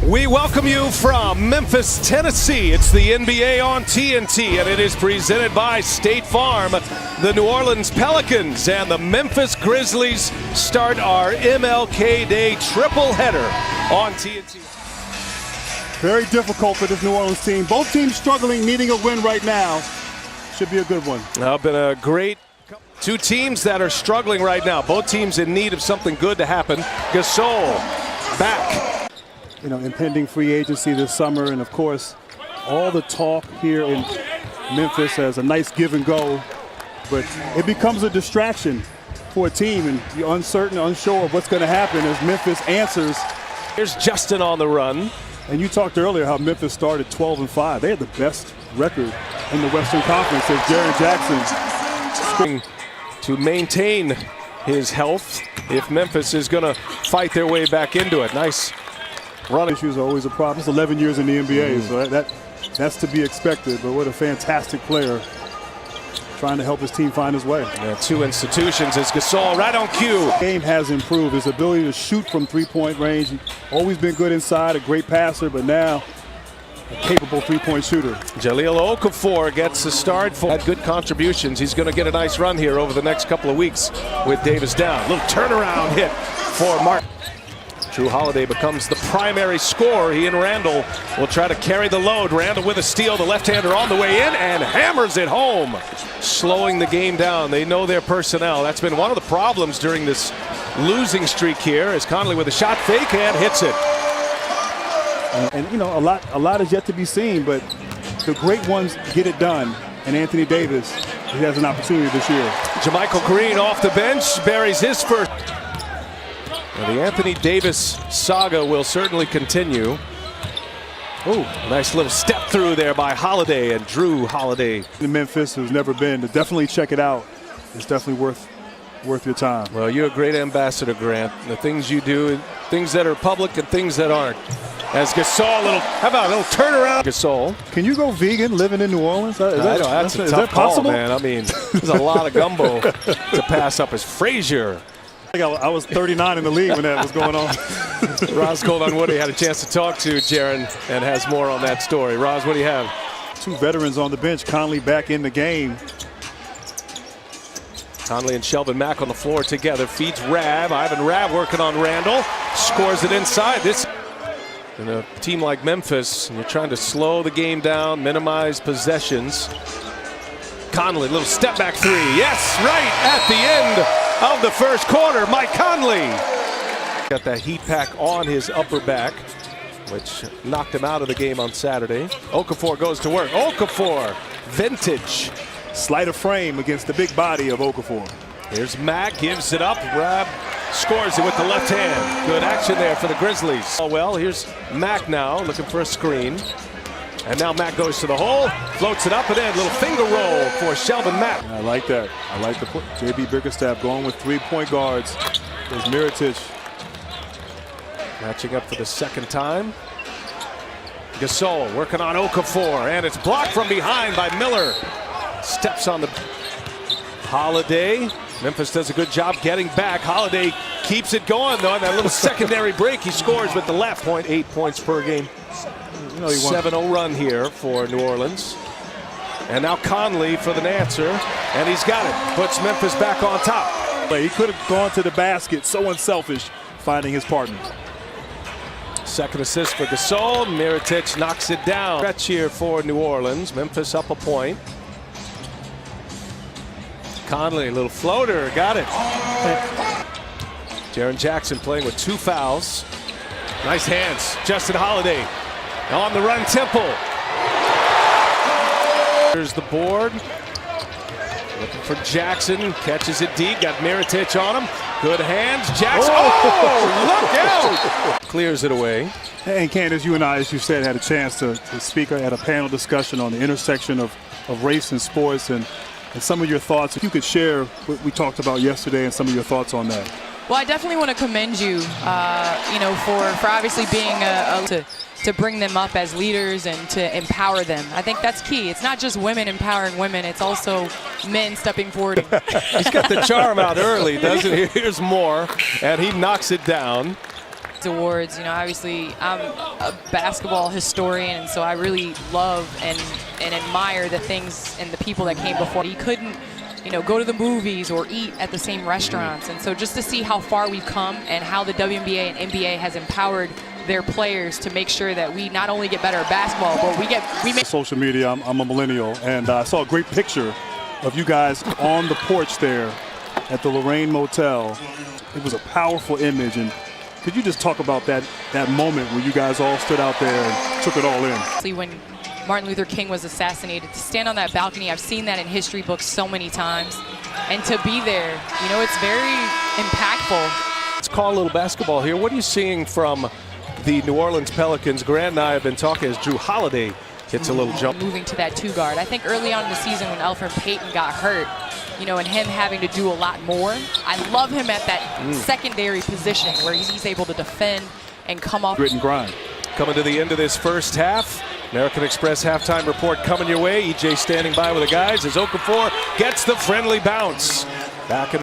We welcome you from Memphis, Tennessee. It's the NBA on TNT, and it is presented by State Farm. The New Orleans Pelicans and the Memphis Grizzlies start our MLK Day triple header on TNT. Very difficult for this New Orleans team. Both teams struggling, needing a win right now. Should be a good one. Been a great two teams that are struggling right now. Both teams in need of something good to happen. Gasol back. You know, impending free agency this summer, and of course, all the talk here in Memphis as a nice give and go, but it becomes a distraction for a team, and you're uncertain, unsure of what's going to happen as Memphis answers. Here's Justin on the run. And you talked earlier how Memphis started 12-5. They had the best record in the Western Conference as Jaren Jackson to maintain his health if Memphis is going to fight their way back into it. Nice run. Issues are always a problem. It's 11 years in the NBA, so that's to be expected. But what a fantastic player, trying to help his team find his way. Yeah, two institutions as Gasol right on cue. Game has improved. His ability to shoot from three-point range. He's always been good inside, a great passer, but now a capable three-point shooter. Jahlil Okafor gets the start. Had good contributions. He's going to get a nice run here over the next couple of weeks with Davis down. A little turnaround hit for Mark. Drew Holiday becomes the primary scorer. He and Randall will try to carry the load. Randall with a steal, the left-hander on the way in and hammers it home, slowing the game down. They know their personnel. That's been one of the problems during this losing streak here, as Conley with a shot fake and hits it. And you know, a lot is yet to be seen, but the great ones get it done. And Anthony Davis, he has an opportunity this year. JaMychal Green off the bench, buries his first. Well, the Anthony Davis saga will certainly continue. Oh, nice little step through there by Holiday and Drew Holiday. In Memphis, who's never been, to definitely check it out. It's definitely worth your time. Well, you're a great ambassador, Grant. The things you do, things that are public and things that aren't. As Gasol, how about a little turnaround? Gasol. Can you go vegan living in New Orleans? That's a tough call, man. I mean, there's a lot of gumbo to pass up as Frazier. I was 39 in the league when that was going on. Roz Gold-Woody had a chance to talk to Jaren and has more on that story. Roz, what do you have? Two veterans on the bench. Conley back in the game. Conley and Shelvin Mack on the floor together. Feeds Rav. Ivan Rav working on Randall. Scores it inside. This in a team like Memphis, and you're trying to slow the game down, minimize possessions. Conley, little step back three. Yes, right at the end of the first quarter, Mike Conley. Got that heat pack on his upper back, which knocked him out of the game on Saturday. Okafor goes to work. Okafor, vintage. Sleight of frame against the big body of Okafor. Here's Mack, gives it up. Rab scores it with the left hand. Good action there for the Grizzlies. Oh, well, here's Mack now looking for a screen. And now Mack goes to the hole, floats it up and in. Little finger roll for Shelvin Mack. I like that. I like the J.B. Bickerstaff going with three-point guards. There's Mirotic. Matching up for the second time. Gasol working on Okafor, and it's blocked from behind by Miller. Steps on the Holiday. Memphis does a good job getting back. Holiday keeps it going, though. And that little secondary break, he scores with the left. 8 points per game. 7-0 run here for New Orleans. And now Conley for the answer, and he's got it. Puts Memphis back on top. He could have gone to the basket, so unselfish, finding his partner. Second assist for Gasol. Mirotic knocks it down. Stretch here for New Orleans. Memphis up a point. Conley, little floater, got it. Jaren Jackson playing with 2 fouls. Nice hands, Justin Holiday. On the run, Temple. Here's the board. Looking for Jackson. Catches it deep. Got Mirotic on him. Good hands. Jackson. Oh, look out! Clears it away. And Candace, you and I, as you said, had a chance to speak at a panel discussion on the intersection of race and sports and some of your thoughts. If you could share what we talked about yesterday and some of your thoughts on that. Well, I definitely want to commend you, for obviously being to bring them up as leaders and to empower them. I think that's key. It's not just women empowering women, it's also men stepping forward. He's got the charm out early, doesn't he? Here's more, and he knocks it down. awards. You know, obviously I'm a basketball historian, and so I really love and admire the things and the people that came before. He couldn't, you know, go to the movies or eat at the same restaurants, and so just to see how far we've come and how the WNBA and NBA has empowered their players to make sure that we not only get better at basketball, but we make social media. I'm a millennial, and I saw a great picture of you guys on the porch there at the Lorraine Motel. It was a powerful image, and could you just talk about that moment where you guys all stood out there and took it all in? When Martin Luther King was assassinated, to stand on that balcony, I've seen that in history books so many times, and to be there, you know, it's very impactful. Let's call a little basketball here. What are you seeing from the New Orleans Pelicans? Grant and I have been talking as Drew Holiday hits a little jump. Moving to that 2 guard. I think early on in the season when Elfrid Payton got hurt, you know, and him having to do a lot more, I love him at that secondary position where he's able to defend and come off. Grit and grind. Coming to the end of this first half. American Express halftime report coming your way. EJ standing by with the guys as Okafor gets the friendly bounce. Back in